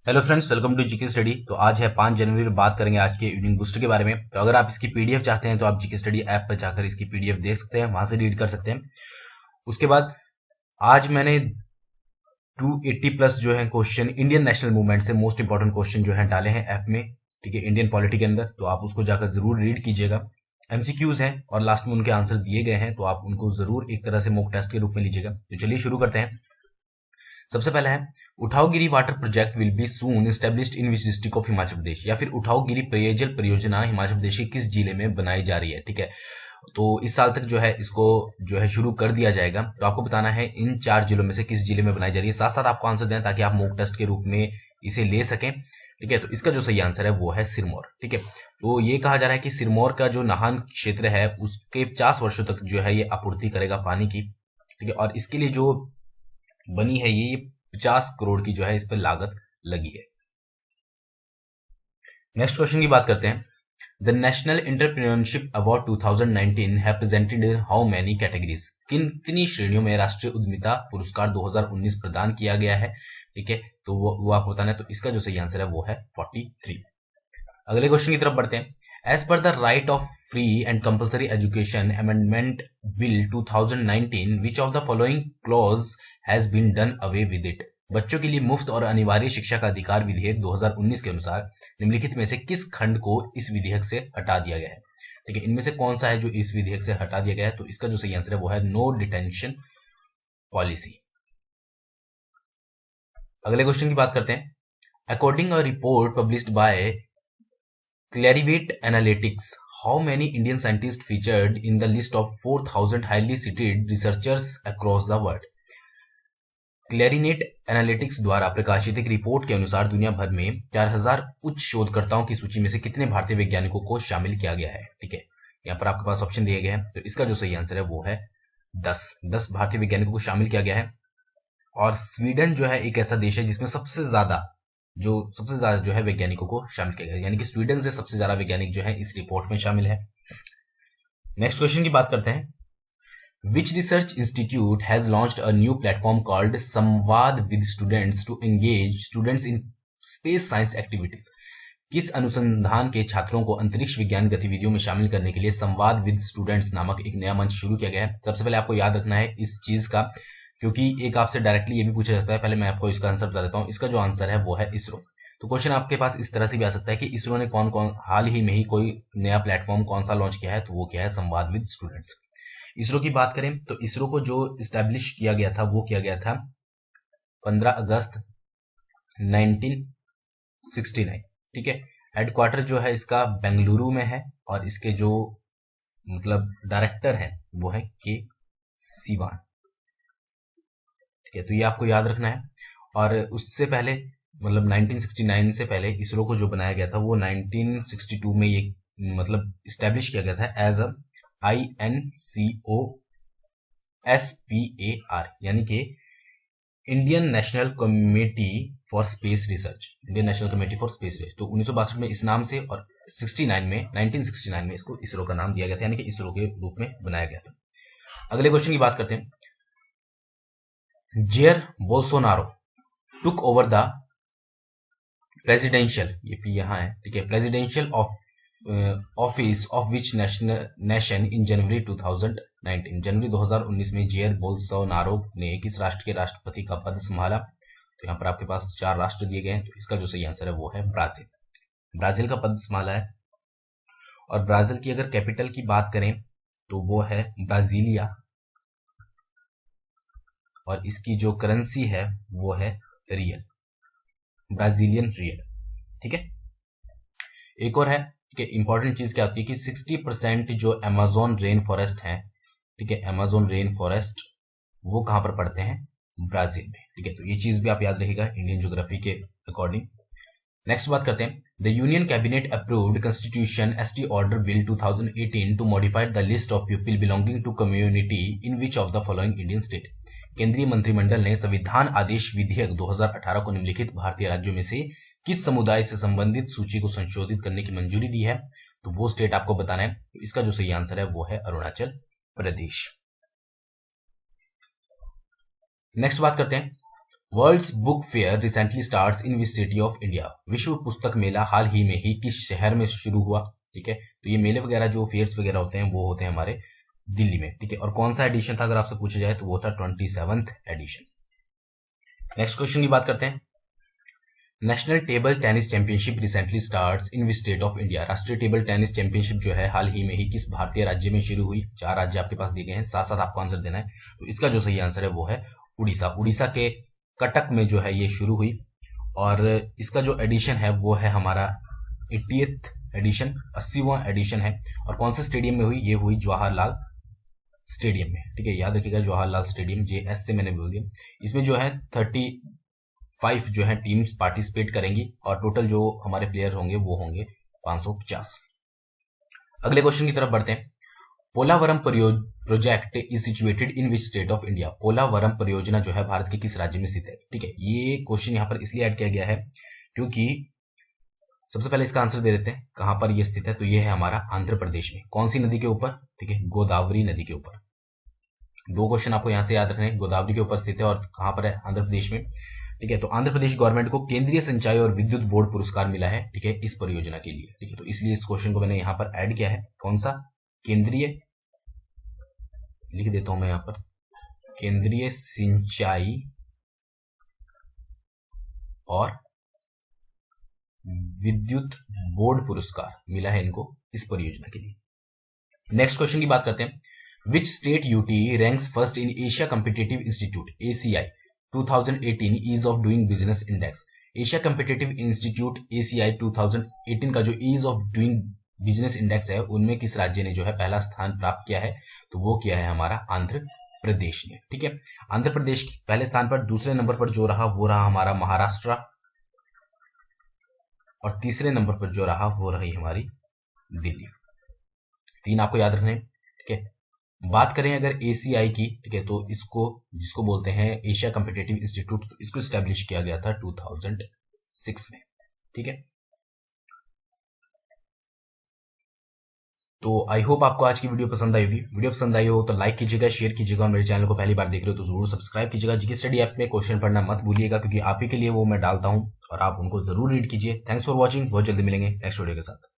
Hello friends, welcome to GK study. तो आज है 5 जनवरी, बात करेंगे आज के इवनिंग बूस्टर के बारे में। तो अगर आप इसकी पीडीएफ चाहते हैं तो आप जीके स्टडी ऐप पर जाकर इसकी पीडीएफ देख सकते हैं, वहां से रीड कर सकते हैं। उसके बाद आज मैंने 280 प्लस जो है क्वेश्चन इंडियन नेशनल मूवमेंट से मोस्ट इंपॉर्टेंट क्वेश्चन जो है डाले हैं ऐप में, ठीक है, इंडियन पॉलिटी के अंदर। तो आप उसको जाकर जरूर रीड कीजिएगा। एमसीक्यूज हैं और लास्ट में उनके आंसर दिए गए हैं, तो आप उनको जरूर एक तरह से मॉक टेस्ट के रूप में लीजिएगा। तो चलिए शुरू करते हैं। सबसे पहला है, उठाओगिरी water project will be soon established in which district of Himachal Pradesh, या फिर उठाओगिरी पेयजल परियोजना हिमाचल प्रदेश के किस जिले में बनाई जा रही है। ठीक है, तो इस साल तक जो है इसको जो है शुरू कर दिया जाएगा। तो आपको बताना है इन 4 जिलों में से किस जिले में बनाई जा रही है। साथ साथ आपको आंसर दें ताकि आप मॉक टेस्ट के रूप में इसे ले सकें। ठीक है, तो इसका जो सही आंसर है वो है सिरमौर। ठीक है, तो ये कहा जा रहा है कि सिरमौर का जो नाहन क्षेत्र है उसके 50 वर्षों तक जो है ये आपूर्ति करेगा पानी की। ठीक है, और इसके लिए जो बनी है ये 50 करोड़ की जो है इस पर लागत लगी है। नेक्स्ट क्वेश्चन की बात करते हैं। द नेशनल एंटरप्रेन्योरशिप अवार्ड 2019 है presented in how many categories, कितनी श्रेणियों में राष्ट्रीय उद्यमिता पुरस्कार 2019 प्रदान किया गया है। ठीक है, तो वो आपको बताना है। तो इसका जो सही आंसर है वो है 43। अगले क्वेश्चन की तरफ बढ़ते हैं। As per the right of free and compulsory education amendment bill 2019 which of the following clause has been done away with it, बच्चों के लिए मुफ्त और अनिवार्य शिक्षा का अधिकार विधेयक 2019 के अनुसार निम्नलिखित में से किस खंड को इस विधेयक से हटा दिया गया है। ठीक है, इनमें से कौन सा है जो इस विधेयक से हटा दिया गया है। तो इसका जो सही आंसर है वो है नो डिटेंशन पॉलिसी। अगले क्वेश्चन की बात करते हैं। According a report published by Clarivate Analytics, how many Indian scientists featured in the list of 4,000 highly cited researchers across the world? Clarinet analytics द्वारा प्रकाशित एक रिपोर्ट के अनुसार दुनिया भर में 4000 उच्च शोधकर्ताओं की सूची में से कितने भारतीय वैज्ञानिकों को शामिल किया गया है। ठीक है, यहाँ पर आपके पास ऑप्शन दिए गए हैं। तो इसका जो सही आंसर है वो है 10 भारतीय वैज्ञानिकों को शामिल किया गया है। और स्वीडन जो है एक ऐसा देश है जिसमें सबसे ज्यादा जो है वैज्ञानिकों को शामिल किया गया, यानी कि स्वीडन से सबसे ज्यादा वैज्ञानिक जो है इस रिपोर्ट में शामिल है। नेक्स्ट क्वेश्चन की बात करते हैं। Which research institute has launched a new platform called Samvad with students to engage students in space science activities, किस अनुसंधान के छात्रों को अंतरिक्ष विज्ञान गतिविधियों में शामिल करने के लिए संवाद विद स्टूडेंट्स नामक एक नया मंच शुरू किया गया है। सबसे पहले आपको याद रखना है इस चीज का, क्योंकि एक आपसे डायरेक्टली ये भी पूछा जाता है। पहले मैं आपको इसका आंसर बता देता हूँ। इसका जो आंसर है वो है इसरो। तो क्वेश्चन आपके पास इस तरह से भी आ सकता है कि इसरो ने कौन कौन हाल ही में ही कोई नया प्लेटफॉर्म कौन सा लॉन्च किया है, तो वो क्या है, संवाद विद स्टूडेंट्स। इसरो की बात करें तो इसरो को जो इस्टेब्लिश किया गया था वो किया गया था 15 अगस्त 1969। ठीक है, हेडक्वार्टर जो है इसका बेंगलुरु में है और इसके जो डायरेक्टर है वो है के सिवान। ठीक है, तो ये आपको याद रखना है। और उससे पहले 1969 से पहले इसरो को जो बनाया गया था वो 1962 में ये इस्टेब्लिश किया गया था एज अ INCOSPAR, यानी कि Indian national committee for space research, Indian national committee for space research. तो 1962 में इस नाम से और 1969 में इसको इसरो का नाम दिया गया था, यानी कि इसरो के रूप में बनाया गया था। अगले क्वेश्चन की बात करते हैं। Jair Bolsonaro took over the presidential, ये भी यहाँ है, ठीक है, presidential office of which nation in January 2019, जनवरी 2019 में जेयर बोल्सोनारो ने किस राष्ट्र के राष्ट्रपति का पद संभाला। तो यहाँ पर आपके पास 4 राष्ट्र दिए गए हैं। तो इसका जो सही आंसर है वो है ब्राजील। ब्राजील का पद संभाला है। और ब्राजील की अगर कैपिटल की बात करें तो वो है ब्राजीलिया, और इसकी जो करेंसी है वो है रियल, ब्राजीलियन रियल। ठीक है, एक और है, ठीक है, इंपॉर्टेंट चीज क्या होती है कि 60% जो अमेजोन रेन फॉरेस्ट है, ठीक है, अमेजोन रेन फॉरेस्ट वो कहां पर पड़ते हैं, ब्राजील में। ठीक है, तो ये चीज भी आप याद रखिएगा इंडियन ज्योग्राफी के अकॉर्डिंग। नेक्स्ट बात करते हैं। The union cabinet approved constitution ST order bill 2018 to modify the list of people belonging to community in which of the following Indian state, केंद्रीय मंत्रिमंडल ने संविधान आदेश विधेयक 2018 को निम्नलिखित भारतीय राज्यों में से किस समुदाय से संबंधित सूची को संशोधित करने की मंजूरी दी है। तो वो स्टेट आपको बताना है। तो इसका जो सही आंसर है वो है अरुणाचल प्रदेश। नेक्स्ट बात करते हैं। World's book fair recently starts in which city of India? विश्व पुस्तक मेला हाल ही में ही किस शहर में शुरू हुआ? ठीक है, तो ये मेले वगैरह जो फेयर्स वगैरह होते हैं वो होते हैं हमारे दिल्ली में। ठीक है, और कौन सा एडिशन था अगर आपसे पूछा जाए तो वो था 27th एडिशन। नेक्स्ट क्वेश्चन की बात करते हैं। National table tennis championship recently starts in which state of India? राष्ट्रीय टेबल टेनिस चैंपियनशिप जो है हाल ही में ही किस भारतीय राज्य में शुरू हुई? 4 राज्य आपके पास दिए गए हैं, साथ साथ आपको आंसर देना है। तो इसका जो सही आंसर है वो है उड़ीसा। उड़ीसा के कटक में जो है ये शुरू हुई, और इसका जो एडिशन है वो है हमारा 80th एडिशन, 80वां एडिशन है। और कौन से स्टेडियम में हुई? ये हुई जवाहरलाल स्टेडियम में। ठीक है, याद रखिएगा जवाहरलाल स्टेडियम, JS से मैंने बोल दिया। इसमें जो है 35 जो है टीम्स पार्टिसिपेट करेंगी, और टोटल जो हमारे प्लेयर होंगे वो होंगे 550। अगले क्वेश्चन की तरफ बढ़ते हैं। Polavaram project is situated in which state of India? Polavaram परियोजना जो है भारत के किस राज्य में स्थित है? ठीक है, ये क्वेश्चन यहाँ पर इसलिए ऐड किया गया है क्योंकि सबसे पहले इसका आंसर दे देते हैं कहां पर ये स्थित है। तो ये है हमारा आंध्र प्रदेश में। कौन सी नदी के ऊपर? ठीक है, गोदावरी नदी के ऊपर। 2 क्वेश्चन आपको यहां से याद रखने हैं, गोदावरी के ऊपर स्थित है और कहां पर है? आंध्र प्रदेश में। ठीक है, तो आंध्र प्रदेश गवर्नमेंट को केंद्रीय सिंचाई और विद्युत बोर्ड पुरस्कार मिला है, ठीक है, इस परियोजना के लिए। ठीक है, तो इसलिए इस क्वेश्चन को मैंने यहां पर ऐड किया है। कौन सा? केंद्रीय, लिख देता हूं मैं यहां पर, केंद्रीय सिंचाई और विद्युत बोर्ड पुरस्कार मिला है इनको इस परियोजना के लिए। नेक्स्ट क्वेश्चन की बात करते हैं। Which state UT ranks first in Asia competitive institute ACI 2018 ease of doing business index? Asia competitive institute ACI 2018 का जो ease of doing business index है उनमें किस राज्य ने जो है पहला स्थान प्राप्त किया है? तो वो किया है हमारा आंध्र प्रदेश ने। ठीक है, आंध्र प्रदेश पहले स्थान पर। दूसरे नंबर पर जो रहा वो रहा हमारा महाराष्ट्र, और तीसरे नंबर पर जो रहा वो रही हमारी दिल्ली। 3 आपको याद रखने। ठीक है, बात करें अगर ACI की, ठीक है, तो इसको जिसको बोलते हैं एशिया कॉम्पिटिटिव इंस्टीट्यूट, तो इसको स्टैब्लिश किया गया था 2006 में। ठीक है, तो आई होप आपको आज की वीडियो पसंद आई होगी। वीडियो पसंद आई हो तो लाइक कीजिएगा, शेयर कीजिएगा, और मेरे चैनल को पहली बार देख रहे हो तो जरूर सब्सक्राइब कीजिएगा। जीके स्टडी ऐप में क्वेश्चन पढ़ना मत भूलिएगा, क्योंकि आप ही के लिए वो मैं डालता हूं और आप उनको जरूर रीड कीजिए। Thanks for watching. बहुत जल्दी मिलेंगे नेक्स्ट वीडियो के साथ।